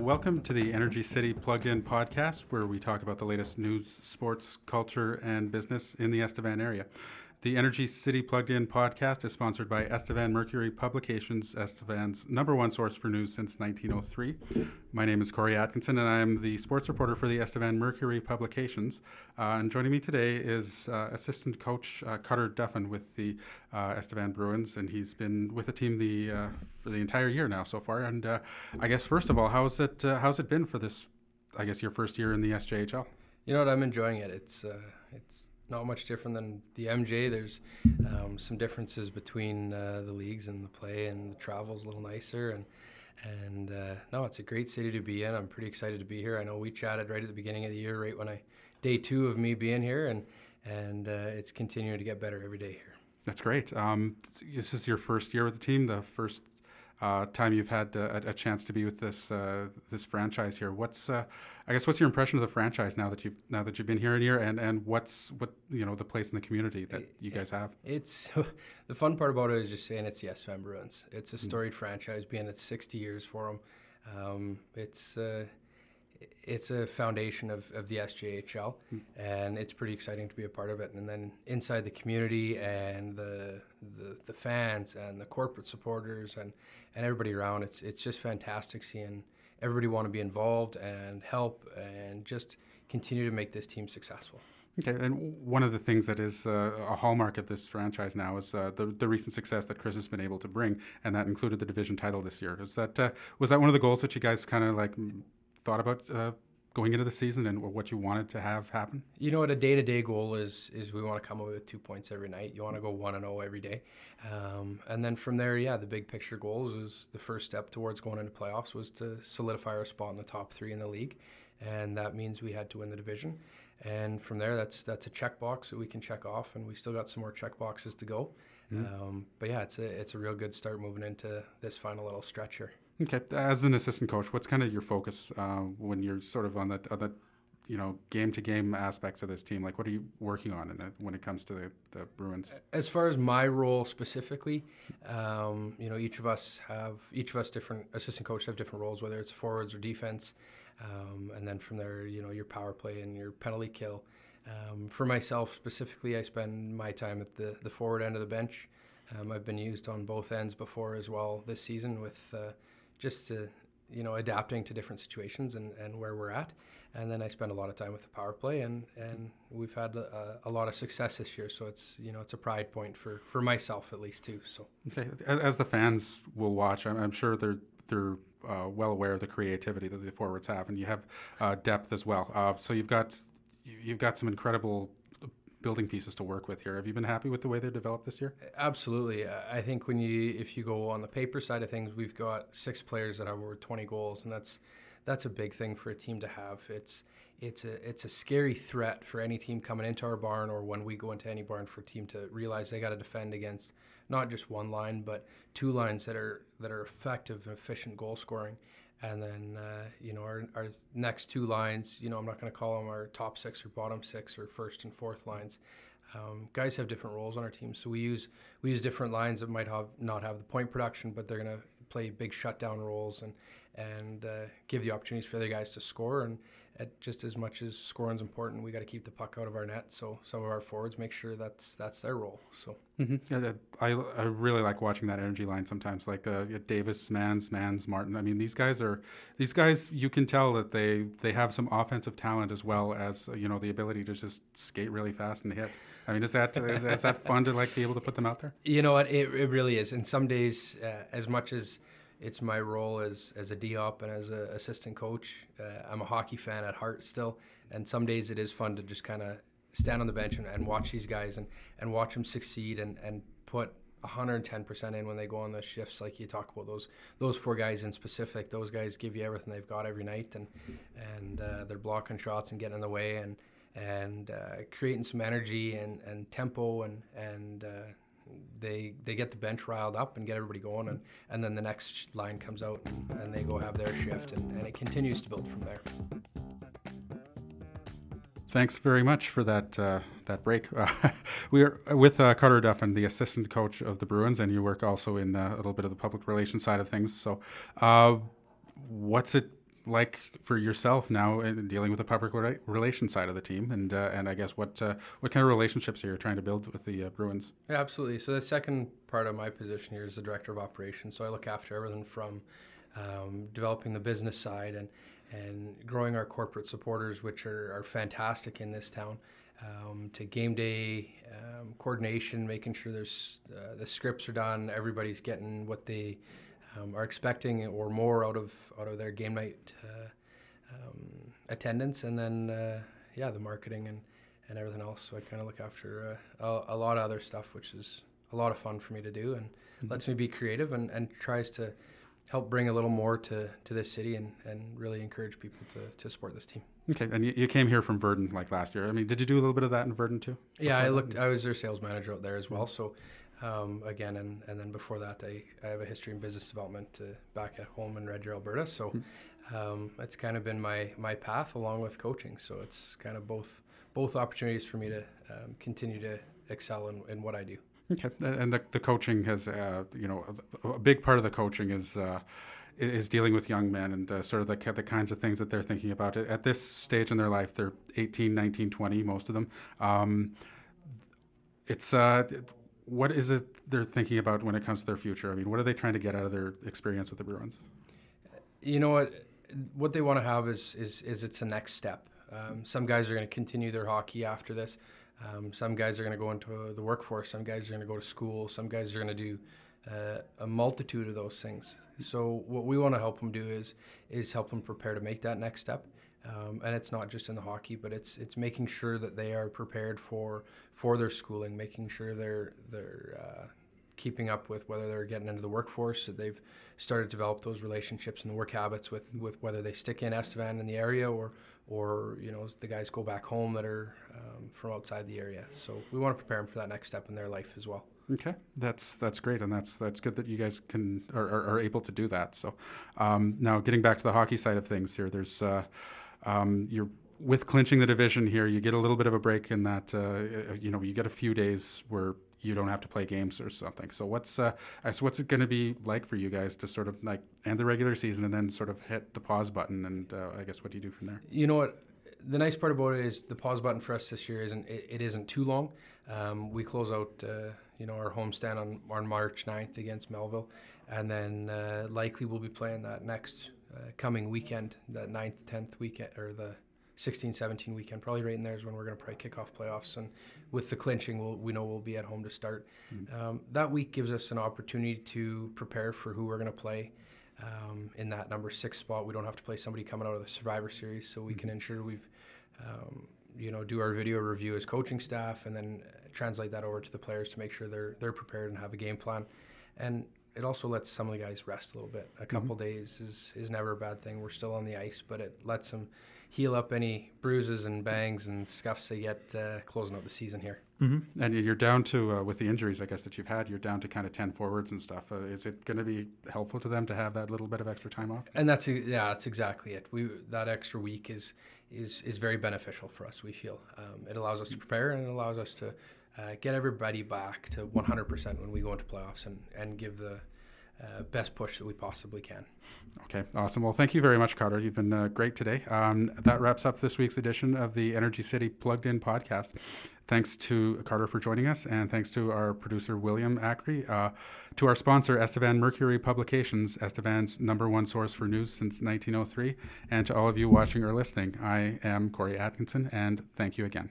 Welcome to the Energy City Plugged In podcast, where we talk about the latest news, sports, culture, and business in the Estevan area. The Energy City Plugged In podcast is sponsored by Estevan Mercury Publications, Estevan's #1 source for news since 1903. My name is Corey Atkinson, and I am the sports reporter for the Estevan Mercury Publications. And joining me today is assistant coach Cutter Duffin with the Estevan Bruins, and he's been with the team for the entire year now so far. And I guess first of all, how's it been for this? I guess your first year in the SJHL. You know what? I'm enjoying it. It's not much different than the MJ. There's some differences between the leagues and the play, and the travel's a little nicer. And no, it's a great city to be in. I'm pretty excited to be here. I know we chatted right at the beginning of the year, right when day 2 of me being here, and it's continuing to get better every day here. That's great. This is your first year with the team, the first time you've had a chance to be with this franchise here. What's your impression of the franchise now that you've been here a year, and what the place in the community that you guys have? It's the fun part about it is just saying it's the Estevan Bruins. It's a storied franchise, being at 60 years for them. It's a foundation of the SJHL, and it's pretty exciting to be a part of it. And then inside the community and the fans and the corporate supporters and everybody around, it's just fantastic seeing everybody want to be involved and help and just continue to make this team successful. Okay, and one of the things that is a hallmark of this franchise now is the recent success that Chris has been able to bring, and that included the division title this year. Was that one of the goals that you guys kind of thought about going into the season, and what you wanted to have happen? You know what, a day-to-day goal is we want to come away with 2 points every night. You want to go 1-0 every day. And then from there, the big picture goals is the first step towards going into playoffs was to solidify our spot in the top 3 in the league. And that means we had to win the division. And from there, that's a checkbox that we can check off, and we still got some more check boxes to go. But yeah, it's a real good start moving into this final little stretch here. Okay, as an assistant coach, what's kind of your focus when you're sort of on the game-to-game aspects of this team? What are you working on when it comes to the Bruins? As far as my role specifically, each of us different assistant coaches have different roles, whether it's forwards or defense, and then from there, your power play and your penalty kill. For myself specifically, I spend my time at the forward end of the bench. I've been used on both ends before as well this season with adapting to different situations and where we're at. And then I spend a lot of time with the power play, and we've had a lot of success this year. So it's a pride point for myself at least too. So okay, as the fans will watch, I'm sure they're well aware of the creativity that the forwards have, and you have depth as well. So you've got some incredible building pieces to work with here. Have you been happy with the way they're developed this year? Absolutely. I think if you go on the paper side of things, we've got 6 players that have over 20 goals, and that's a big thing for a team to have. It's a scary threat for any team coming into our barn, or when we go into any barn, for a team to realize they got to defend against not just one line, but 2 lines that are effective and efficient goal scoring. And then, our next 2 lines, I'm not going to call them our top 6 or bottom 6 or first and fourth lines. Guys have different roles on our team, so we use different lines that might not have the point production, but they're going to play big shutdown roles and give the opportunities for the guys to score. And just as much as scoring's important, we got to keep the puck out of our net. So some of our forwards make sure that's their role. So I really like watching that energy line sometimes, Davis, Mans, Martin. I mean, these guys you can tell that they have some offensive talent as well as the ability to just skate really fast and hit. I mean, is that fun to be able to put them out there? You know what, it really is. And some days, as much as it's my role as a D-op and as an assistant coach, I'm a hockey fan at heart still, and some days it is fun to just kind of stand on the bench and watch these guys and watch them succeed and put 110% in when they go on the shifts. Like you talk about those 4 guys in specific, those guys give you everything they've got every night, and they're blocking shots and getting in the way and creating some energy and tempo and they get the bench riled up and get everybody going, and then the next line comes out and they go have their shift, and it continues to build from there. Thanks very much for that break. We are with Cutter Duffin, the assistant coach of the Bruins, and you work also in a little bit of the public relations side of things. So what's it like for yourself now in dealing with the public relations side of the team, and I guess what kind of relationships are you trying to build with the Bruins? Yeah, absolutely. So the second part of my position here is the director of operations. So I look after everything from developing the business side and growing our corporate supporters, which are fantastic in this town, to game day coordination, making sure the scripts are done, everybody's getting what they are expecting or more out of their game night attendance, and then the marketing and everything else. So I kind of look after a lot of other stuff, which is a lot of fun for me to do, and lets me be creative and tries to help bring a little more to this city and really encourage people to support this team. Okay, and you came here from Verdun like last year. I mean, did you do a little bit of that in Verdun too? Yeah, I was their sales manager out there as well. So again, and then before that, I have a history in business development back at home in Red Deer, Alberta. So it's kind of been my path along with coaching. So it's kind of both opportunities for me to continue to excel in what I do. Okay, and the coaching has, a big part of the coaching is dealing with young men and sort of the kinds of things that they're thinking about. At this stage in their life, they're 18, 19, 20, most of them. What is it they're thinking about when it comes to their future? I mean, what are they trying to get out of their experience with the Bruins? You know what they want to have is it's a next step. Some guys are going to continue their hockey after this. Some guys are going to go into the workforce. Some guys are going to go to school. Some guys are going to do a multitude of those things. So what we want to help them do is help them prepare to make that next step. And it's not just in the hockey, but it's making sure that they are prepared for their schooling, making sure they're keeping up with whether they're getting into the workforce, that they've started to develop those relationships and the work habits with whether they stick in Estevan in the area or the guys go back home that are from outside the area. So we want to prepare them for that next step in their life as well. Okay, that's great, and that's good that you guys are able to do that. So now getting back to the hockey side of things here, there's you're with clinching the division here, you get a little bit of a break in that you get a few days where you don't have to play games or something. So what's it going to be like for you guys to sort of like end the regular season and then sort of hit the pause button, and I guess what do you do from there? You know what? The nice part about it is the pause button for us this year isn't too long. We close out our homestand on March 9th against Melville, and then likely we'll be playing that next coming weekend, that 9th, 10th weekend, or the 16-17 weekend, probably right in there is when we're going to probably kick off playoffs. And with the clinching, we know we'll be at home to start. That week gives us an opportunity to prepare for who we're going to play in that number 6 spot. We don't have to play somebody coming out of the Survivor Series, so we can ensure we've do our video review as coaching staff, and then translate that over to the players to make sure they're prepared and have a game plan. And it also lets some of the guys rest a little bit. A couple days is never a bad thing. We're still on the ice, but it lets them heal up any bruises and bangs and scuffs they get closing out the season here. And you're down to, with the injuries, I guess, that you've had, you're down to kind of 10 forwards and stuff. Is it going to be helpful to them to have that little bit of extra time off? And that's exactly it. That extra week is very beneficial for us, we feel. It allows us to prepare, and it allows us to get everybody back to 100% when we go into playoffs and give the best push that we possibly can. Okay, awesome. Well, thank you very much, Carter. You've been great today. That wraps up this week's edition of the Energy City Plugged In podcast. Thanks to Carter for joining us, and thanks to our producer, William Ackery, to our sponsor, Estevan Mercury Publications, Estevan's #1 source for news since 1903, and to all of you watching or listening. I am Corey Atkinson, and thank you again.